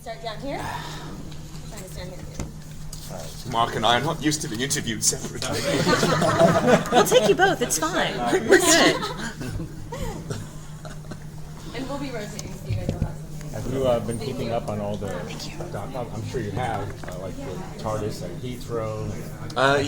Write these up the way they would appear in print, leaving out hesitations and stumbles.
Start down here. Trying to stand here. Mark and I are not used to being interviewed separately. We'll take you both. It's fine. We're good. And we'll be rotating, so you guys will have something. Have you been keeping up on all the? I'm sure you have, like the TARDIS at Heathrow.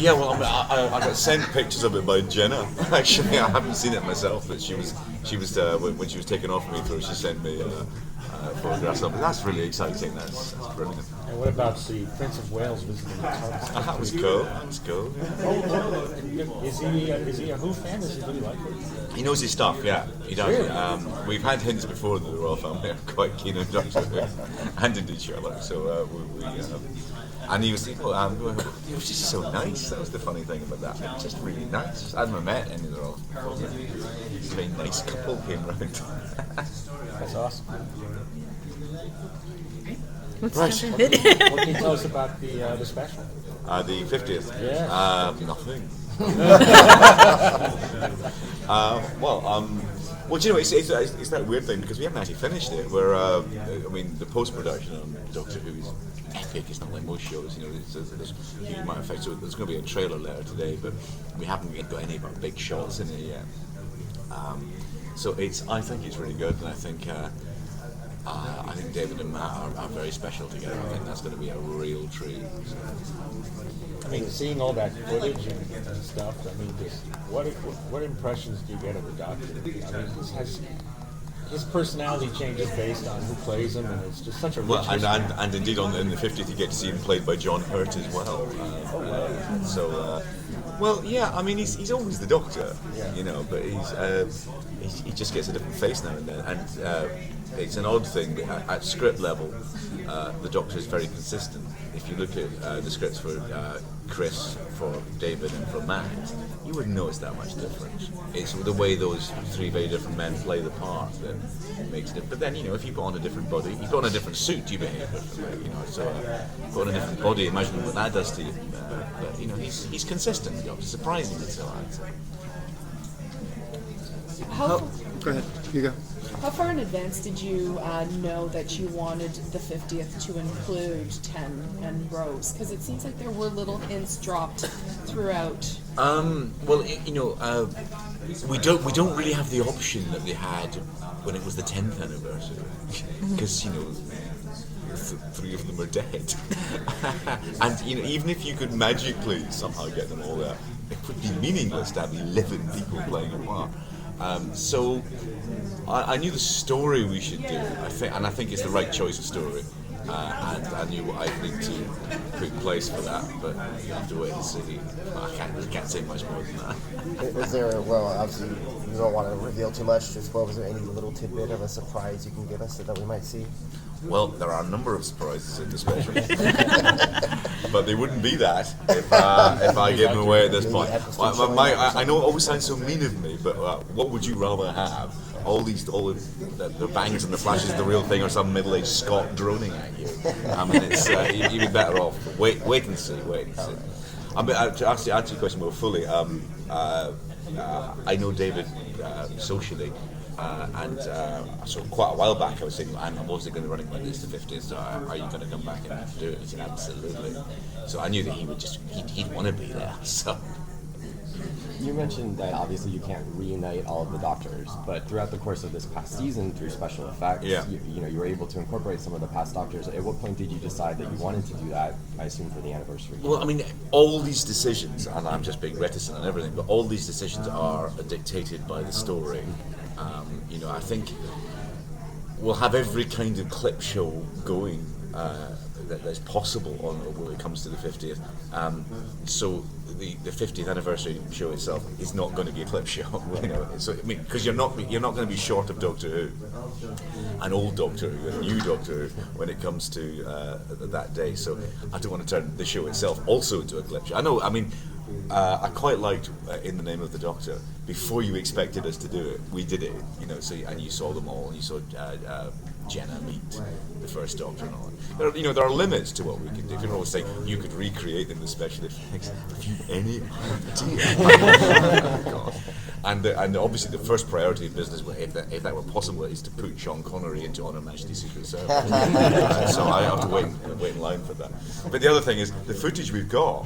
Yeah, well, I got sent pictures of it by Jenna. Actually, I haven't seen it myself, but she was when she was taken off me through, she sent me photographs of it. That's really exciting. That's brilliant. And what about the Prince of Wales visiting the TARDIS? That was cool. That was cool. Yeah. Is he a Who fan? Does he really like it? He knows his stuff. Yeah, he does. Really? We've had hints before that the royal family are quite keen on Doctor Who, and indeed Sherlock. So and he was it was just so nice. That was the funny thing about that. It was just really nice. I hadn't met any of the royal family. A very nice couple came round. That's awesome. Let's Right. jump What in. can you tell us about the special? The 50th. Yeah. Nothing. Well, do you know, it's that weird thing because we haven't actually finished it. I mean, the post-production on Doctor Who is epic. It's not like most shows, you know. There's a huge amount of effects. So there's going to be a trailer later today, but we haven't yet got any of our big shots in it yet. So I think it's really good, and I think David and Matt are very special together. I think that's going to be a real treat. I mean, seeing all that footage and stuff. I mean, just what impressions do you get of the Doctor? I mean, his personality changes based on who plays him, and it's just such a rich history. And indeed in the 50th you get to see him played by John Hurt as well. Well, yeah, I mean he's always the Doctor, you know, but he just gets a different face now and then, and it's an odd thing, but at script level, the Doctor is very consistent. If you look at the scripts for Chris, for David, and for Matt, you wouldn't notice that much difference. It's the way those three very different men play the part that makes it. But then, you know, if you put on a different body, you put on a different suit, you behave differently. You know, so put on a different body, imagine what that does to you. But you know, he's consistent. The Doctor, surprisingly so, I'd say. Go ahead. You go. How far in advance did you know that you wanted the 50th to include 10 and Rose? Because it seems like there were little hints dropped throughout. Well, you know, we don't really have the option that they had when it was the 10th anniversary, because you know. Three of them are dead, and you know, even if you could magically somehow get them all there, it would be meaningless to have 11 people playing a part. So I knew the story we should do, I think it's the right choice of story, and I knew what I'd need to put in place for that, but you have to wait and see. I can't say much more than that. Is there, well, obviously you don't want to reveal too much, just well, is there any little tidbit of a surprise you can give us that we might see? Well, there are a number of surprises in the special, but they wouldn't be that if I gave them away at this point. I know it always sounds so mean of me, but what would you rather have? All the bangs and the flashes of the real thing, or some middle-aged Scot droning at you? I mean, it's you'd be better off. Wait and see. I mean, to answer your question more fully, I know David socially. And so quite a while back I was saying, I'm also going to be running like this to 50th, so are you going to come back and do it? He said, absolutely. So I knew that he'd want to be there, so. You mentioned that obviously you can't reunite all of the Doctors, but throughout the course of this past season, through special effects, you were able to incorporate some of the past Doctors. At what point did you decide that you wanted to do that, I assume, for the anniversary? Well, I mean, all these decisions, and I'm just being reticent and everything, but all these decisions are dictated by the story. You know, I think we'll have every kind of clip show going that's possible when it comes to the 50th. So the 50th anniversary show itself is not going to be a clip show, you know. So I mean, because you're not going to be short of Doctor Who, an old Doctor Who, a new Doctor Who when it comes to that day. So I don't want to turn the show itself also into a clip show. I know. I mean. I quite liked In the Name of the Doctor. Before you expected us to do it, we did it, you know. So and you saw them all, and you saw Jenna meet the first Doctor and all. There are limits to what we can do. If you're always saying you could recreate them with special effects, have you any idea? and obviously the first priority of business, if that were possible, is to put Sean Connery into On Her Majesty's Secret Service. So I have to wait in line for that. But the other thing is the footage we've got,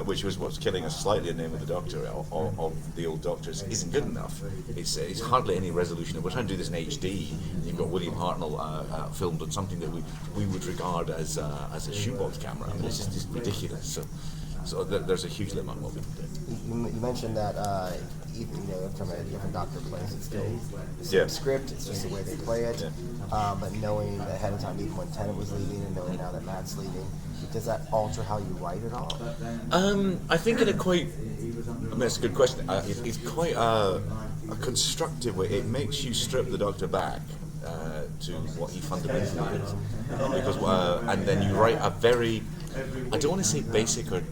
which was what's killing us slightly in Name of the Doctor, of the old Doctors, isn't good enough. It's hardly any resolution. We're trying to do this in HD. And you've got William Hartnell filmed on something that we would regard as a shoebox camera. I mean, it's just ridiculous. So there's a huge limit on what we can do. You mentioned that even every time a different doctor plays, it's still the same script. It's just the way they play it. Yeah. But knowing ahead of time, even when Tennant was leaving, and knowing now that Matt's leaving, does that alter how you write it all? I think in a quite. I mean, that's a good question. It's quite a constructive way. It makes you strip the Doctor back to what he fundamentally is, because and then you write a very. I don't want to say basic or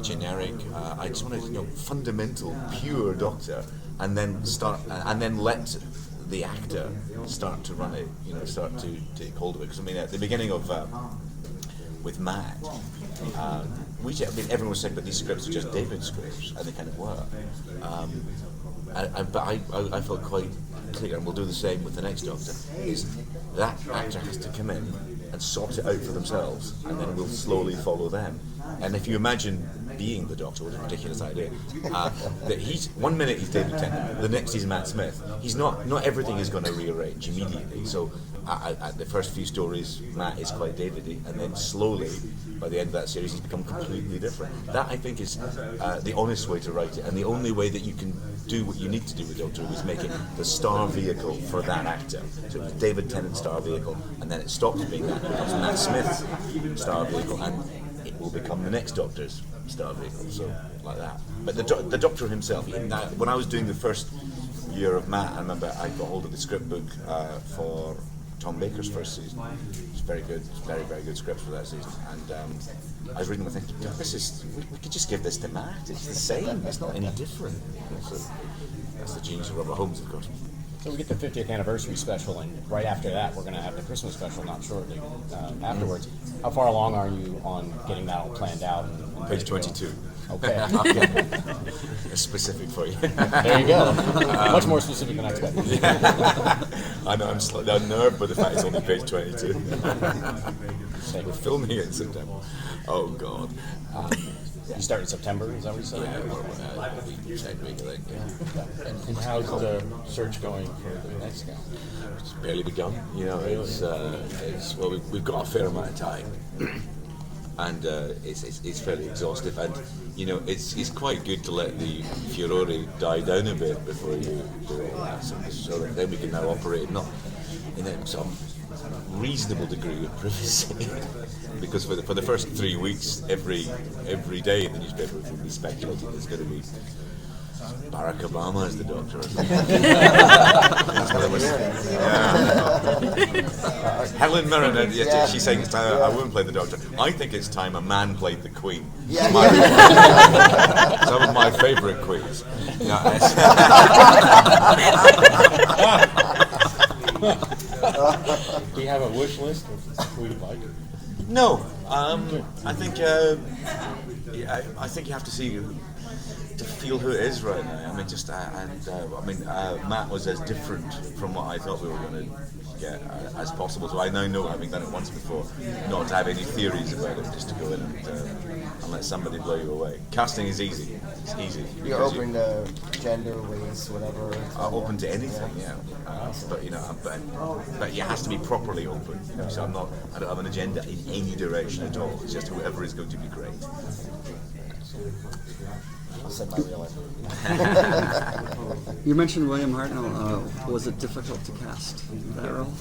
generic. I just want to, fundamental, pure Doctor, and then let the actor start to run it. Start to take hold of it. Because I mean, at the beginning of with Matt, everyone was saying, but these scripts are just David scripts, and they kind of were. But I felt quite clear, and we'll do the same with the next Doctor. Is that actor has to come in and sort it out for themselves, and then we'll slowly follow them. And if you imagine being the Doctor, what a ridiculous idea, that he's 1 minute he's David Tennant, the next he's Matt Smith. He's not everything is going to rearrange immediately. So at the first few stories, Matt is quite David-y, and then slowly, by the end of that series, he's become completely different. That, I think, is the honest way to write it, and the only way that you can do what you need to do with Doctor Who is make it the star vehicle for that actor. So it's David Tennant's star vehicle, and then it stops being that, it becomes Matt Smith's star vehicle, and it will become the next Doctor's star vehicle, so like that. But the Doctor himself, when I was doing the first year of Matt, I remember I got hold of the script book for Tom Baker's first season. It's very good, very, very good script for that season. And I was reading them and thinking, we could just give this to Matt. It's the same. It's not any different. So that's the genius of Robert Holmes, of course. So we get the 50th anniversary special, and right after that, we're going to have the Christmas special, not shortly afterwards. How far along are you on getting that all planned out? And Page 22. Okay. It's specific for you. There you go. Much more specific than I expected. I know, I'm slightly unnerved by the fact it's only page 22. We're filming it in September. Oh, God. You start in September, is that what you said? Yeah, second week, I think. Yeah. And how's the search going for the next guy? It's barely begun. It's we've got a fair amount of time. And it's fairly exhaustive, and it's quite good to let the furore die down a bit before you do all that, so that then we can now operate not in some reasonable degree of privacy. Because for the first 3 weeks, every day in the newspaper will be speculating there's going to be Barack Obama as the Doctor or something. That's what it was. Yeah. Helen Mirren, she's saying it's time a woman played the Doctor. I think it's time a man played the Queen. Some of my favourite queens. Do you have a wish list of who you'd like? No, I think you have to see. To feel who it is right now. I mean, Matt was as different from what I thought we were going to get as possible. So I now know, having done it once before, not to have any theories about it, just to go in and let somebody blow you away. Casting is easy. It's easy. You're open to gender, race, whatever. Open to anything, yeah. But it has to be properly open. So I don't have an agenda in any direction at all. It's just whoever is going to be great. I'll send my real You mentioned William Hartnell. Was it difficult to cast that role?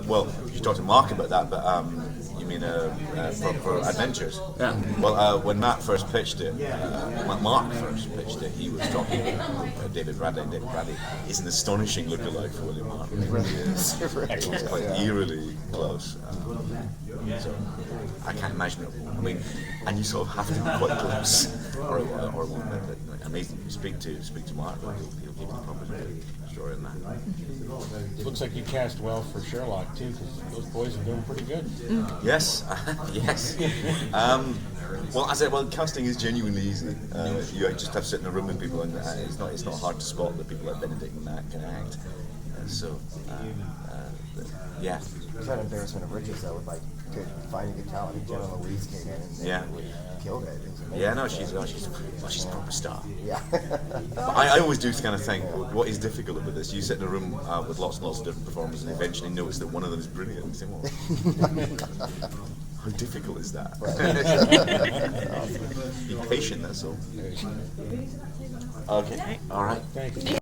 Well, you talked to Mark about that, but you mean for Adventures? Yeah. Well, when Matt first pitched it, when Mark first pitched it, he was talking about David Bradley, and David Bradley is an astonishing lookalike for William Hartnell. He really is. It's quite eerily close. So I can't imagine it. I mean, and you sort of have to be quite close, or it won't. Amazing. Speak to Mark. He'll give you the proper story in that. Looks like you cast well for Sherlock too, because those boys are doing pretty good. Yes, yes. Well, I said, casting is genuinely easy. You just have to sit in a room with people, and it's not hard to spot that people like Benedict and that can act. Yeah. It's an embarrassment of riches though, with like finding good talent. And Jenna Louise came in and killed it. It was amazing. Yeah, no, she's a proper star. Yeah. But I always do kind of think, what is difficult about this? You sit in a room with lots and lots of different performers and eventually notice that one of them is brilliant. You think, well, how difficult is that? Be patient, that's all. Okay, all right. Thank you.